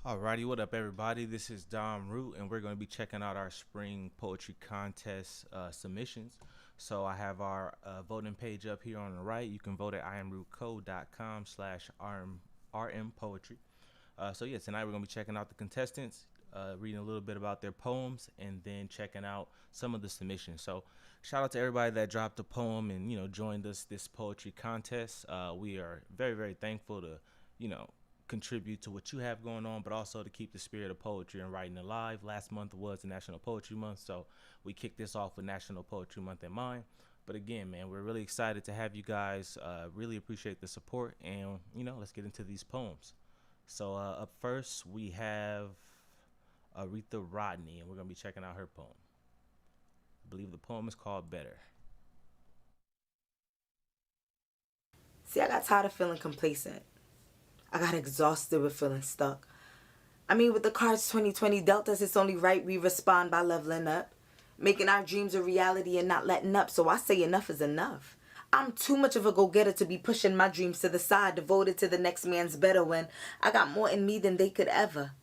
Alrighty, what up, everybody? This is Dom Root, and we're going to be checking out our spring poetry contest submissions. So I have our voting page up here on the right. You can vote at imrootco.com/rm poetry. So tonight we're going to be checking out the contestants, reading a little bit about their poems, and then checking out some of the submissions. So shout out to everybody that dropped a poem and joined us this poetry contest. We are very very thankful to contribute to what you have going on, but also to keep the spirit of poetry and writing alive. Last month was the National Poetry Month, so we kicked this off with National Poetry Month in mind. But again, man, we're really excited to have you guys. Really appreciate the support, and let's get into these poems. So up first we have Aretha Rodney, and we're gonna be checking out her poem. I believe the poem is called "Better." See, I got tired of feeling complacent. I got exhausted with feeling stuck. I mean, with the cards 2020 dealt us, it's only right we respond by leveling up, making our dreams a reality and not letting up. So I say enough is enough. I'm too much of a go-getter to be pushing my dreams to the side, devoted to the next man's better when I got more in me than they could ever.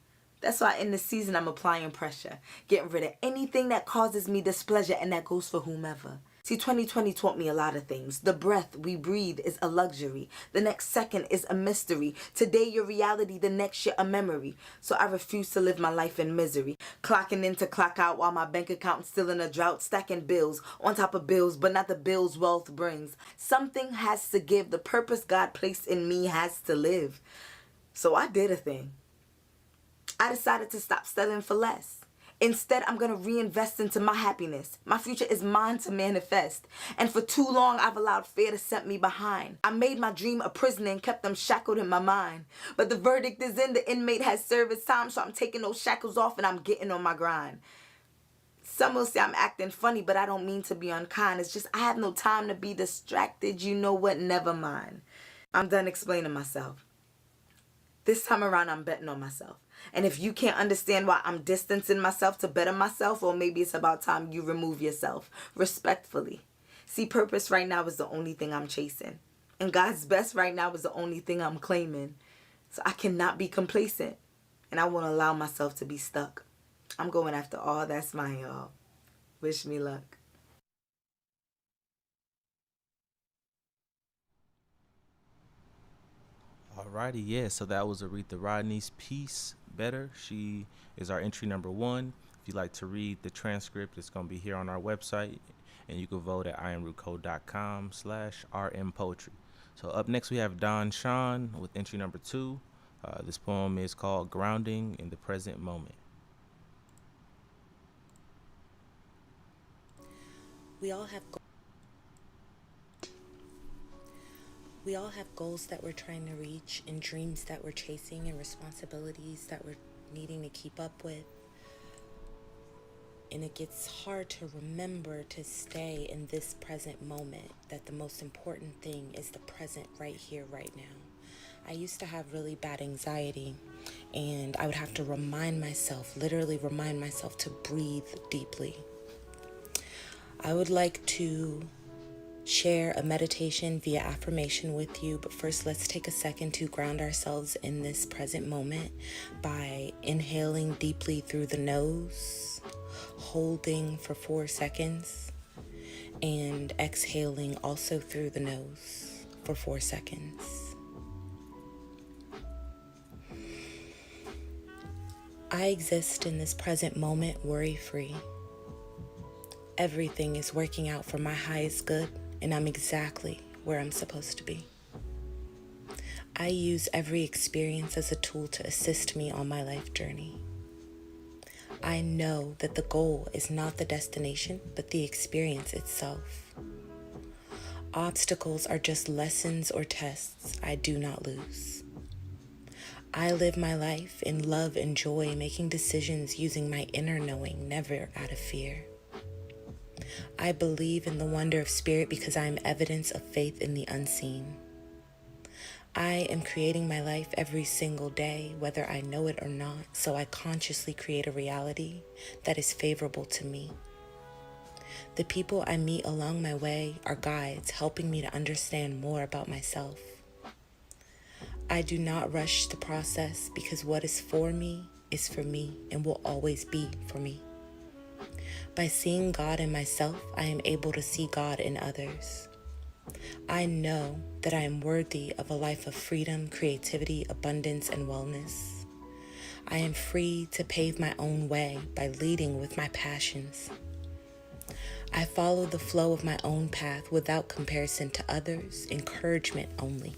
That's why in this season I'm applying pressure, getting rid of anything that causes me displeasure, and that goes for whomever. See, 2020 taught me a lot of things. The breath we breathe is a luxury. The next second is a mystery. Today your reality, the next year a memory. So I refuse to live my life in misery. Clocking in to clock out while my bank account's still in a drought. Stacking bills on top of bills, but not the bills wealth brings. Something has to give. The purpose God placed in me has to live. So I did a thing. I decided to stop settling for less. Instead, I'm going to reinvest into my happiness. My future is mine to manifest. And for too long, I've allowed fear to set me behind. I made my dream a prison and kept them shackled in my mind. But the verdict is in, the inmate has served his time, so I'm taking those shackles off and I'm getting on my grind. Some will say I'm acting funny, but I don't mean to be unkind. It's just I have no time to be distracted. You know what? Never mind. I'm done explaining myself. This time around, I'm betting on myself. And if you can't understand why I'm distancing myself to better myself, or maybe it's about time you remove yourself, respectfully. See, purpose right now is the only thing I'm chasing. And God's best right now is the only thing I'm claiming. So I cannot be complacent. And I won't allow myself to be stuck. I'm going after all that's mine, y'all. Wish me luck. Alrighty, yeah. So that was Aretha Rodney's piece, "Better." She is our entry number one. If you'd like to read the transcript, it's gonna be here on our website, and you can vote at imrootco.com/rm poetry. So up next we have Don Shuan with entry number two. This poem is called "Grounding in the Present Moment." We all have we all have goals that we're trying to reach, and dreams that we're chasing, and responsibilities that we're needing to keep up with. And it gets hard to remember to stay in this present moment, that the most important thing is the present right here, right now. I used to have really bad anxiety, and I would have to literally remind myself to breathe deeply. I would like to share a meditation via affirmation with you, but first let's take a second to ground ourselves in this present moment by inhaling deeply through the nose, holding for 4 seconds, and exhaling also through the nose for 4 seconds. I exist in this present moment worry-free. Everything is working out for my highest good, and I'm exactly where I'm supposed to be. I use every experience as a tool to assist me on my life journey. I know that the goal is not the destination, but the experience itself. Obstacles are just lessons or tests I do not lose. I live my life in love and joy, making decisions using my inner knowing, never out of fear. I believe in the wonder of spirit because I am evidence of faith in the unseen. I am creating my life every single day, whether I know it or not, so I consciously create a reality that is favorable to me. The people I meet along my way are guides, helping me to understand more about myself. I do not rush the process because what is for me is for me and will always be for me. By seeing God in myself, I am able to see God in others. I know that I am worthy of a life of freedom, creativity, abundance, and wellness. I am free to pave my own way by leading with my passions. I follow the flow of my own path without comparison to others, encouragement only.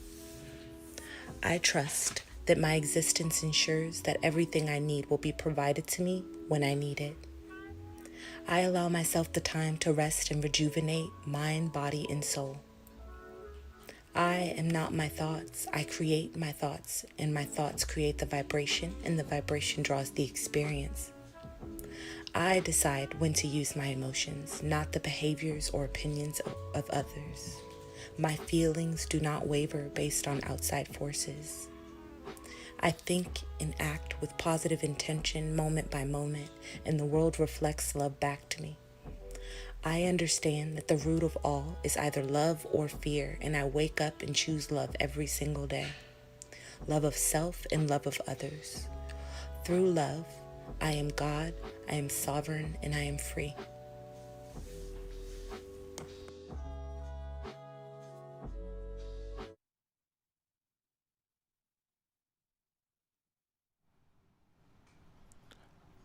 I trust that my existence ensures that everything I need will be provided to me when I need it. I allow myself the time to rest and rejuvenate mind, body, and soul. I am not my thoughts. I create my thoughts, and my thoughts create the vibration, and the vibration draws the experience. I decide when to use my emotions, not the behaviors or opinions of others. My feelings do not waver based on outside forces. I think and act with positive intention moment by moment, and the world reflects love back to me. I understand that the root of all is either love or fear, and I wake up and choose love every single day. Love of self and love of others. Through love, I am God, I am sovereign, and I am free.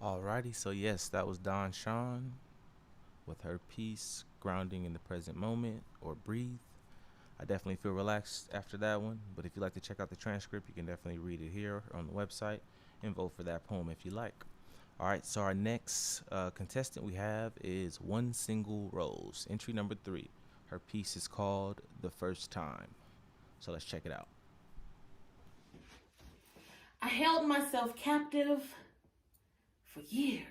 Alrighty, so yes, that was Don Shuan with her piece, Grounding in the Present Moment, or Breathe. I definitely feel relaxed after that one, but if you'd like to check out the transcript, you can definitely read it here on the website and vote for that poem if you like. Alright, so our next contestant we have is One Single Rose, entry number 3. Her piece is called The First Time. So let's check it out. I held myself captive for years.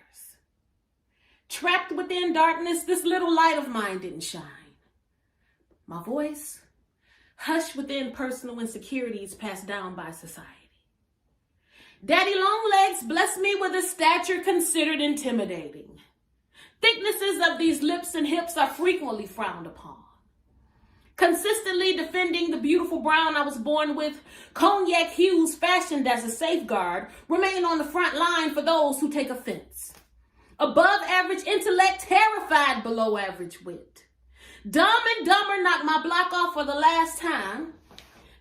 Trapped within darkness, this little light of mine didn't shine. My voice, hushed within personal insecurities passed down by society. Daddy Longlegs blessed me with a stature considered intimidating. Thicknesses of these lips and hips are frequently frowned upon. Consistently defending the beautiful brown I was born with, cognac hues fashioned as a safeguard remain on the front line for those who take offense. Above average intellect, terrified below average wit. Dumb and Dumber knocked my block off for the last time.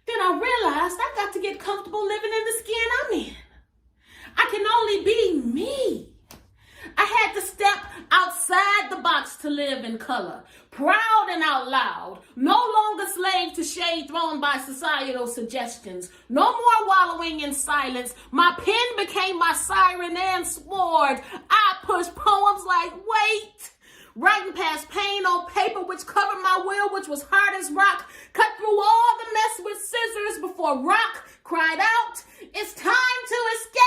Then I realized I got to get comfortable living in the skin I'm in. I can only be me. I had to step outside the box to live in color, proud and out loud, no longer slave to shade thrown by societal suggestions, no more wallowing in silence. My pen became my siren and sword. I pushed poems like weight, writing past pain on paper which covered my will, which was hard as rock, cut through all the mess with scissors before rock cried out, "It's time to escape!"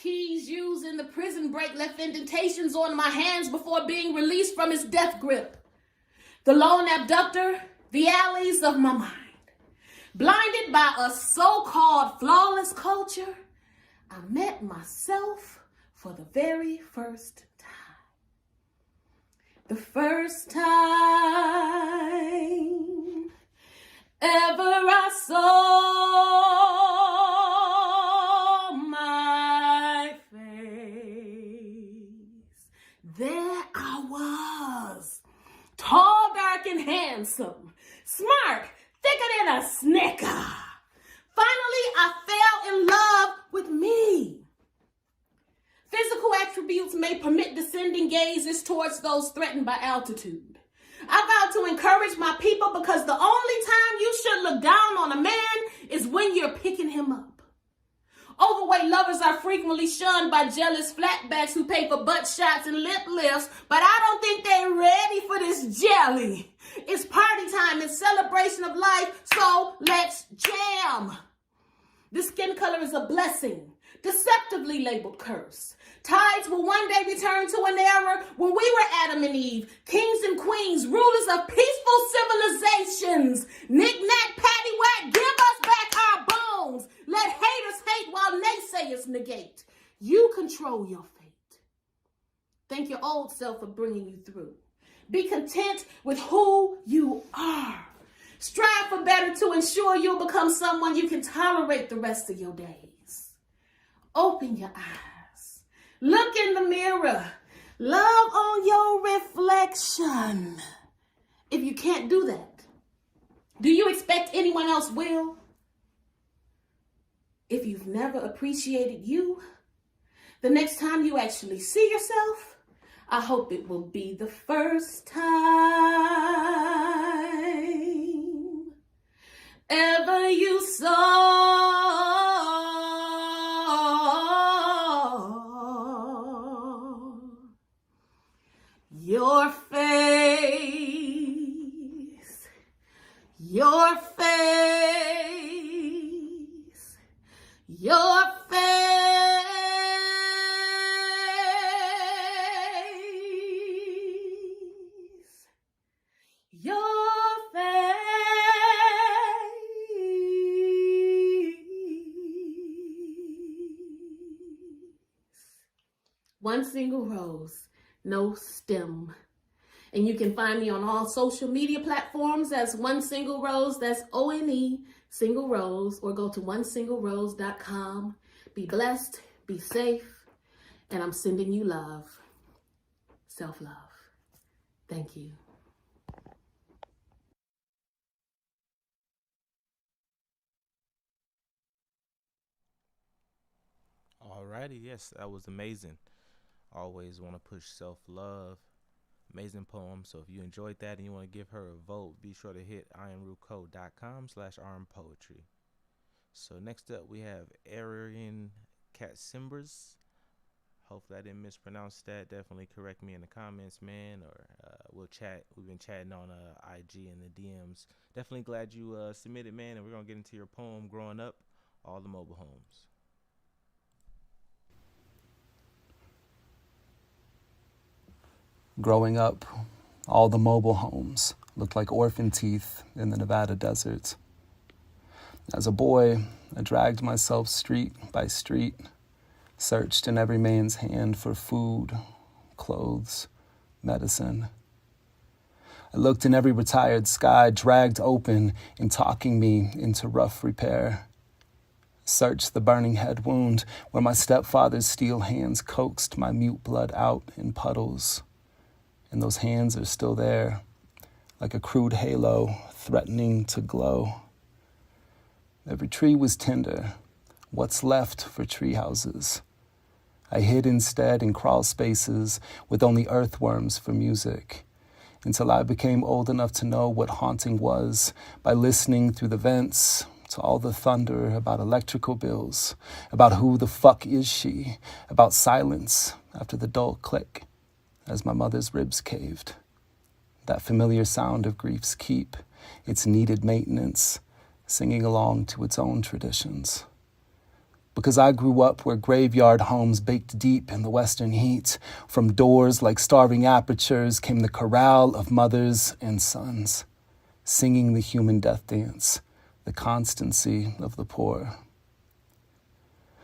Keys used in the prison break left indentations on my hands before being released from his death grip. The lone abductor, the alleys of my mind. Blinded by a so-called flawless culture, I met myself for the very first time. The first time ever I saw my face, there I was, tall, dark, and handsome, smart, thicker than a snicker. Finally, I fell in love with me. Physical attributes may permit descending gazes towards those threatened by altitude. I vow to encourage my people because the only time you should look down on a man is when you're picking him up. Overweight lovers are frequently shunned by jealous flatbacks who pay for butt shots and lip lifts, but I don't think they're ready for this jelly. It's party time and celebration of life, so let's jam. This skin color is a blessing, deceptively labeled curse. Tides will one day return to an era when we were Adam and Eve, kings and queens, rulers of peaceful civilizations. Knick-knack, paddywhack, give us back our bones. Let haters hate while naysayers negate. You control your fate. Thank your old self for bringing you through. Be content with who you are. Strive for better to ensure you'll become someone you can tolerate the rest of your days. Open your eyes. Look in the mirror. Love on your reflection. If you can't do that, do you expect anyone else will? If you've never appreciated you, the next time you actually see yourself, I hope it will be the first time ever you saw your face, your face, your face, your face. One single rose, no stem. And you can find me on all social media platforms as One Single Rose. That's ONE, Single Rose, or go to onesinglerose.com. Be blessed, be safe, and I'm sending you love. Self-love. Thank you. Alrighty, yes, that was amazing. Always want to push self-love. Amazing poem. So if you enjoyed that and you want to give her a vote, be sure to hit ironrootco.com/armpoetry. So next up we have Arian Katsimbras. Hopefully I didn't mispronounce that. Definitely correct me in the comments, man, or we'll chat. We've been chatting on IG and the DMs. Definitely glad you submitted, man, and we're going to get into your poem, Growing Up, All the Mobile Homes. Growing up, all the mobile homes looked like orphan teeth in the Nevada desert. As a boy, I dragged myself street by street, searched in every man's hand for food, clothes, medicine. I looked in every retired sky, dragged open and talking me into rough repair. Searched the burning head wound where my stepfather's steel hands coaxed my mute blood out in puddles. And those hands are still there, like a crude halo threatening to glow. Every tree was tender, what's left for tree houses. I hid instead in crawl spaces with only earthworms for music, until I became old enough to know what haunting was by listening through the vents to all the thunder about electrical bills, about who the fuck is she, about silence after the dull click as my mother's ribs caved. That familiar sound of grief's keep, its needed maintenance, singing along to its own traditions. Because I grew up where graveyard homes baked deep in the western heat, from doors like starving apertures came the chorale of mothers and sons, singing the human death dance, the constancy of the poor.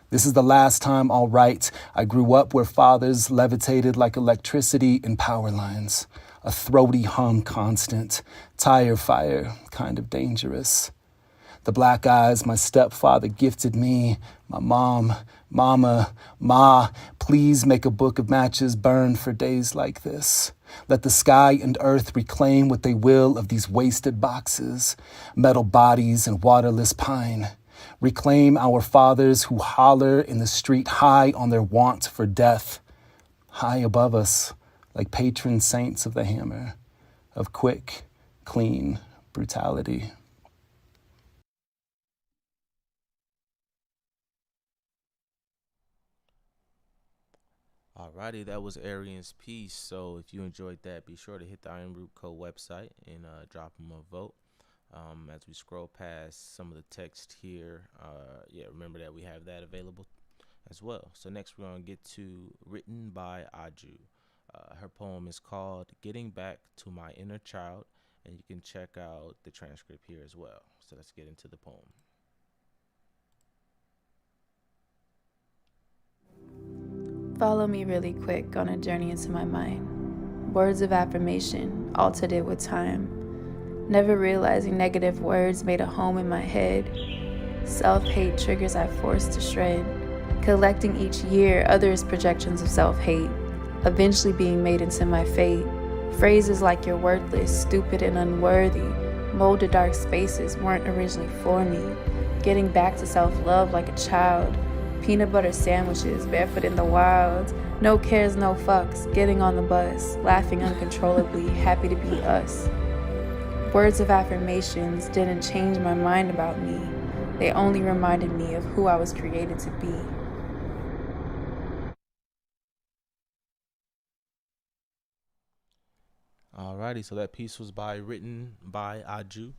This is the last time I'll write. I grew up where fathers levitated like electricity in power lines, a throaty hum constant, tire fire, kind of dangerous. The black eyes my stepfather gifted me, my mom, mama, ma, please make a book of matches burn for days like this. Let the sky and earth reclaim what they will of these wasted boxes, metal bodies and waterless pine. Reclaim our fathers who holler in the street high on their want for death, high above us like patron saints of the hammer, of quick, clean brutality. Alrighty, that was Arian's piece. So if you enjoyed that, be sure to hit the Iron Root Co website and drop him a vote. As we scroll past some of the text here, remember that we have that available as well. So next we're going to get to Written by Aju. Her poem is called Getting Back to My Inner Child, and you can check out the transcript here as well. So let's get into the poem. Follow me really quick on a journey into my mind. words of affirmation, altered it with time. Never realizing negative words made a home in my head. Self-hate triggers I forced to shred. Collecting each year others' projections of self-hate, eventually being made into my fate. Phrases like "you're worthless," "stupid," and "unworthy" molded dark spaces weren't originally for me. Getting back to self-love like a child. Peanut butter sandwiches, barefoot in the wild. No cares, no fucks, getting on the bus, laughing uncontrollably, happy to be us. Words of affirmations didn't change my mind about me. They only reminded me of who I was created to be. Alrighty, so that piece was written by Aju.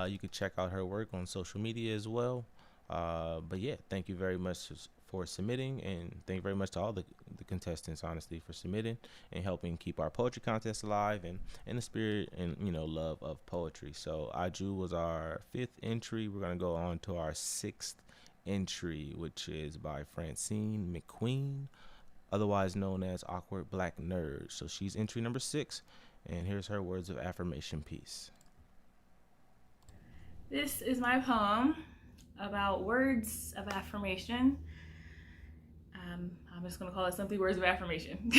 You can check out her work on social media as well. But yeah, thank you very much for submitting, and thank you very much to all the contestants, honestly, for submitting and helping keep our poetry contest alive and in the spirit and love of poetry. So Aju was our 5th entry. We're gonna go on to our 6th entry, which is by Francine McQueen, otherwise known as Awkward Black Nerd. So she's entry number 6, and here's her words of affirmation piece. This is my poem about words of affirmation. I'm just going to call it simply words of affirmation.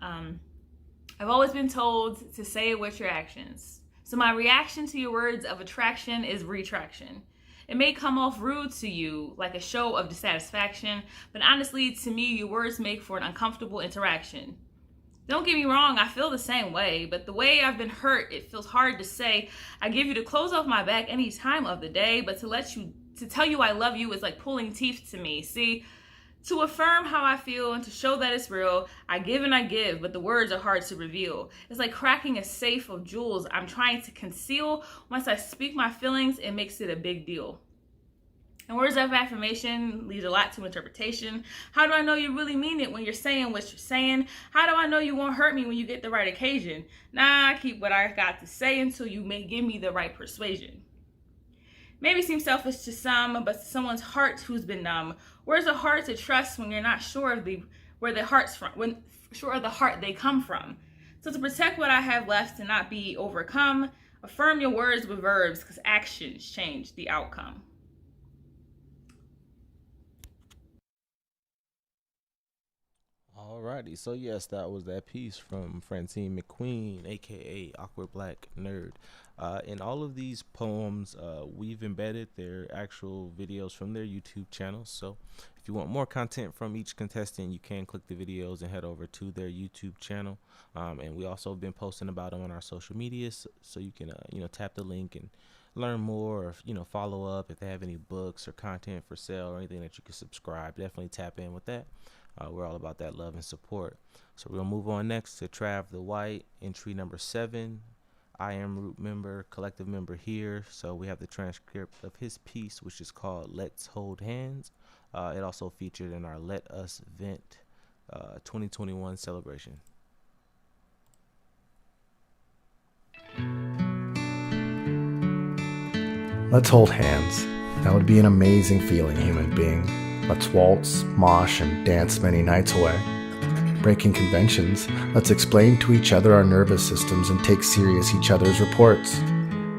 I've always been told to say it with your actions. So my reaction to your words of attraction is retraction. It may come off rude to you, like a show of dissatisfaction, but honestly, to me, your words make for an uncomfortable interaction. Don't get me wrong, I feel the same way, but the way I've been hurt, it feels hard to say. I give you the clothes off my back any time of the day, but to tell you I love you is like pulling teeth to me. See, to affirm how I feel and to show that it's real, I give and I give, but the words are hard to reveal. It's like cracking a safe of jewels I'm trying to conceal. Once I speak my feelings, it makes it a big deal. And words of affirmation lead a lot to interpretation. How do I know you really mean it when you're saying what you're saying? How do I know you won't hurt me when you get the right occasion? Nah, I keep what I got to say until you may give me the right persuasion. Maybe seems selfish to some, but to someone's heart who's been numb. Words are hard to trust when you're not sure of where the heart they come from. So to protect what I have left and not be overcome, affirm your words with verbs, because actions change the outcome. Alrighty, so yes, that was that piece from Francine McQueen, aka Awkward Black Nerd. In all of these poems, we've embedded their actual videos from their YouTube channels. So if you want more content from each contestant, you can click the videos and head over to their YouTube channel. And we also have been posting about them on our social medias, so you can tap the link and learn more, or follow up if they have any books or content for sale or anything that you can subscribe. Definitely tap in with that. We're all about that love and support. So we're gonna move on next to Trav the White, entry number 7. I am root member, collective member here. So we have the transcript of his piece, which is called Let's Hold Hands. It also featured in our Let Us Vent 2021 celebration. Let's hold hands. That would be an amazing feeling, human being. Let's waltz, mosh, and dance many nights away. Breaking conventions, let's explain to each other our nervous systems and take serious each other's reports.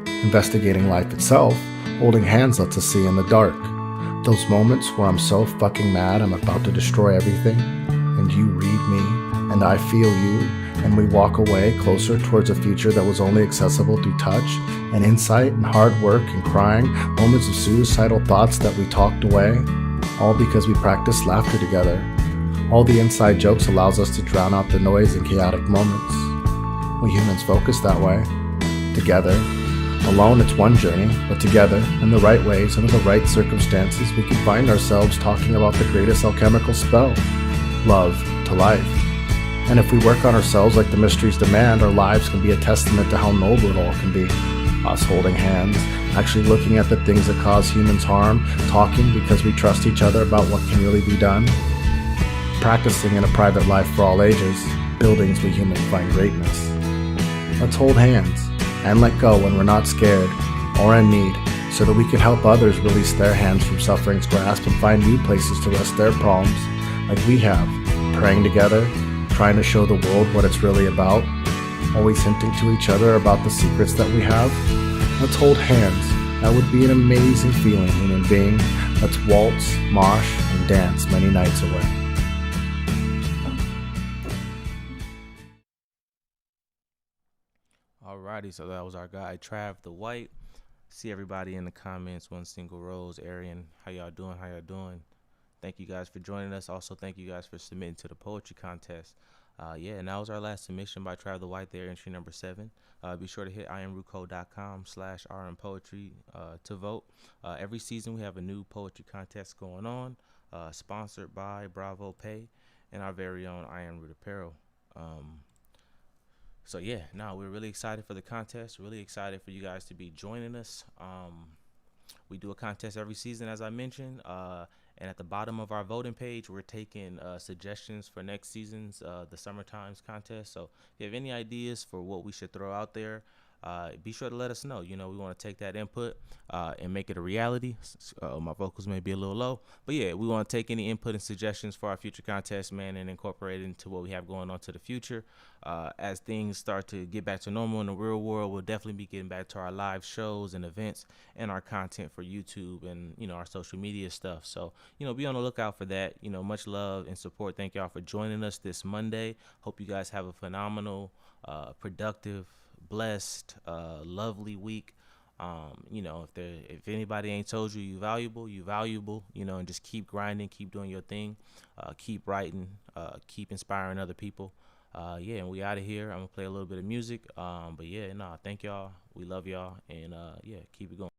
Investigating life itself, holding hands lets us see in the dark. Those moments where I'm so fucking mad I'm about to destroy everything, and you read me, and I feel you, and we walk away closer towards a future that was only accessible through touch, and insight, and hard work, and crying, moments of suicidal thoughts that we talked away, all because we practiced laughter together. All the inside jokes allows us to drown out the noise in chaotic moments. We humans focus that way. Together. Alone it's one journey, but together, in the right ways, under the right circumstances, we can find ourselves talking about the greatest alchemical spell, love to life. And if we work on ourselves like the mysteries demand, our lives can be a testament to how noble it all can be. Us holding hands, actually looking at the things that cause humans harm, talking because we trust each other about what can really be done. Practicing in a private life for all ages, buildings where humans find greatness. Let's hold hands and let go when we're not scared or in need, so that we can help others release their hands from suffering's grasp and find new places to rest their problems, like we have, praying together, trying to show the world what it's really about, always hinting to each other about the secrets that we have. Let's hold hands. That would be an amazing feeling, human being. Let's waltz, mosh, and dance many nights away. Alrighty, so that was our guy Trav the White. See everybody in the comments. One single rose. Arian, how y'all doing? How y'all doing? Thank you guys for joining us. Also, thank you guys for submitting to the poetry contest. And that was our last submission by Trav the White there, entry number 7. Be sure to hit imruco.com/rmpoetry to vote. Every season we have a new poetry contest going on, sponsored by Bravo Pay and our very own Iron Root Apparel. We're really excited for the contest. Really excited for you guys to be joining us. We do a contest every season, as I mentioned. And at the bottom of our voting page, we're taking suggestions for next season's the Summer Times contest. So if you have any ideas for what we should throw out there, be sure to let us know. We want to take that input and make it a reality. My vocals may be a little low, but yeah, we want to take any input and suggestions for our future contest, man, and incorporate it into what we have going on to the future. As things start to get back to normal in the real world, we'll definitely be getting back to our live shows and events and our content for YouTube and, our social media stuff. So, be on the lookout for that. Much love and support. Thank y'all for joining us this Monday. Hope you guys have a phenomenal, productive, blessed, lovely week. If anybody ain't told you you valuable, and just keep grinding, keep doing your thing, keep writing, keep inspiring other people. And we out of here. I'm gonna play a little bit of music. Thank y'all. We love y'all, and keep it going.